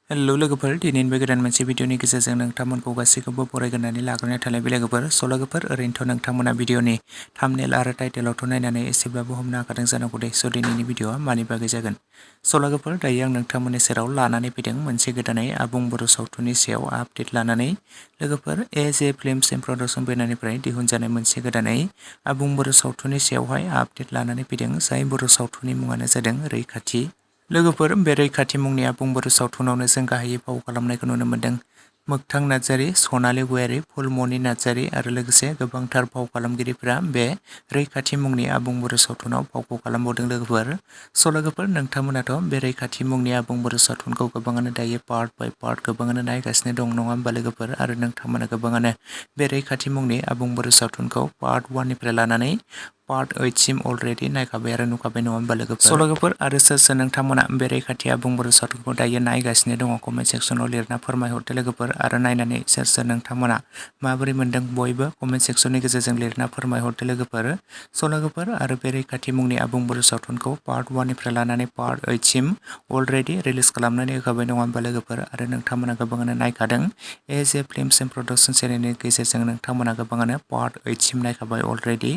Hello लोगोफोर, दिनैनि बे गोदान मोनसे भिडिअनि गेजेरजों नोंथांमोनखौ गासैखौबो बरायग्रोनानै लाग्रोनाय थानाय बे लोगोफोर ओरैनोथ' नोंथांमोना भिडिअनि थाम्बनेल आरो टाइटेलावथ' नायनानै एसेब्लाबो हमनो हाखादों जानांगौ दे। स' दिनैनि भिडिअआ मानि बागै जागोन। स' लोगोफोर, दायो आं नोंथांमोननि सेराव लानानै फैदों मोनसे गोदानै आबुं बर' सावथुननि सायाव आपडेट लानानै। लोगोफोर, एज ए फिल्म्स एन्ड प्रडाक्सन बेनारनिफ्राय दिहुनजानाय मोनसे गोदानै आबुं बर' सावथुननि सायावहाय आपडेट लानानै फैदों, जाय बर' सावथुननि मुङानो जादों रैखाथि। लोगोफोर, बे रैखाथि मुंनि आबुं बर' सावथुनावनो जों गाहायै फाव खालामनायखौ नुनो मोन्दों मोगथां नार्जारि, सनालि गयारि, फुलमणि नार्जारि आरो लोगोसे गोबांथार फाव खालामगिरिफोरा बे रैखाथि मुंनि आबुं बर' सावथुनाव फावखौ खालामबावदों लोगोफोर। स' लोगोफोर, नोंथांमोनाथ' बे रैखाथि मुंनि आबुं बर' सावथुनखौ गोबाङानो दायो पार्ट बाय पार्ट गोबाङानो नायगासिनो दं, नङा होमबा लोगोफोर? आरो नोंथांमोना गोबाङानो बे रैखाथि मुंनि आबुं बर' सावथुनखौ पार्ट 1 निफ्राय लानानै पार्ट 8 सिम अलरेडि नायखाबाय आरो नुखाबाय, नङा होमबा लोगोफोर? स' लोगोफोर, आरो सोर नोंथांमोना बे रैखाथि आबुं बर' सावथुनखौ दायो नायगासिनो दङ कमेन्ट सेक्सनाव लिरना फोरमायहरदो लोगोफोर। आरो नायनानै सोर नोंथांमोना माबोरै मोन्दों बयबो कमेन्ट सेक्सननि गेजेरजों लिरना फोरमायहरदो लोगोफोर। स' लोगोफोर, आरो बे रैखाथि मुंनि आबुं बर' सावथुनखौ पार्ट 1 निफ्राय लानानै पार्ट 8 सिम अलरेडि रिलिज खालामनानै होखाबाय, नङा होमबा लोगोफोर? आरो नोंथांमोना गोबाङानो नायखादों। एज ए फिल्म्स एन्ड प्रडाक्सन चेनेलनि गेजेरजों नोंथांमोना गोबाङानो पार्ट 8 सिम नायखाबाय अलरेडि।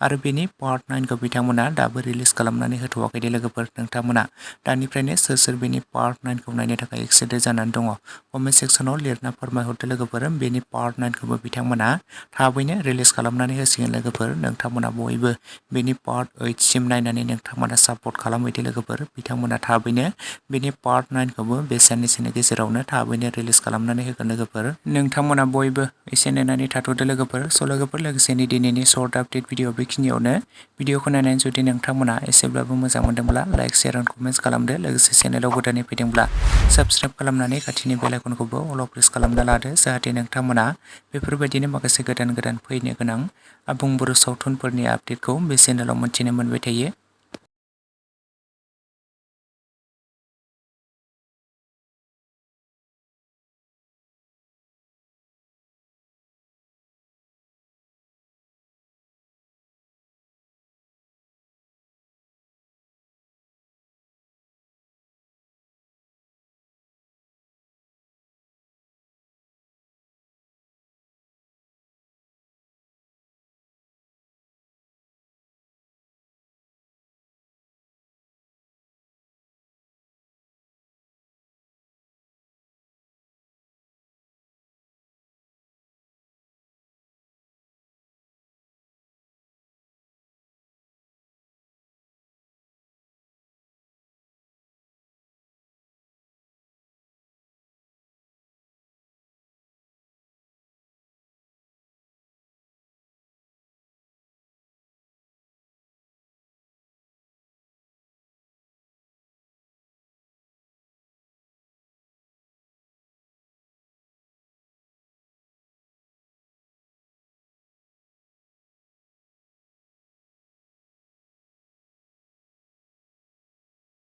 आरो बेनि पार्ट 9 खौ बिथांमोना दाबो रिलिज खालामनानै होथ'वाखै दे लोगोफोर। नोंथांमोना दानिफ्रायनो सोर बेनि पार्ट 9 खौ नायनो थाखाय एक्साइटेड जानानै दङ कमेन्ट सेक्सनाव लिरना फोरमायहरदो लोगोफोर। बेनि पार्ट 9 खौबो बिथांमोना थाबैनो रिलिज खालामनानै होसिगोन लोगोफोर। नोंथांमोना बयबो बेनि पार्ट 8 सिम नायनानै नोंथांमोना सापर्ट खालामहैदो लोगोफोर। बिथांमोना थाबैनो बेनि पार्ट 9 खौबो बे साननैसोनि गेजेरावनो थाबैनो रिलिज खालामनानै होगोन लोगोफोर। नोंथांमोना बयबो एसे नेनानै थाथ'दो लोगोफोर। स' लोगोफोर, लोगोसेनो दिनैनि सर्ट आपडेट भिडिअ बेखिनियावनो। भिडिअखौ नायनानै जुदि नोंथांमोना एसेब्लाबो मोजां मोनदोंब्ला लाइक, शेयार एन्ड कमेन्ट्स खालामदो। लोगोसे चेनेलाव गोदानै फैदोंब्ला साबस्क्राइब खालामनानै खाथिनि बेल आइकनखौबो अलाव प्रेस खालामना लादो, जाहाथे नोंथांमोना बेफोरबायदिनो माखासे गोदान फैनो गोनां आबुं बर' सावथुनफोरनि आपडेटखौ बे चेनेलाव मोनथिनो मोनबाय थायो।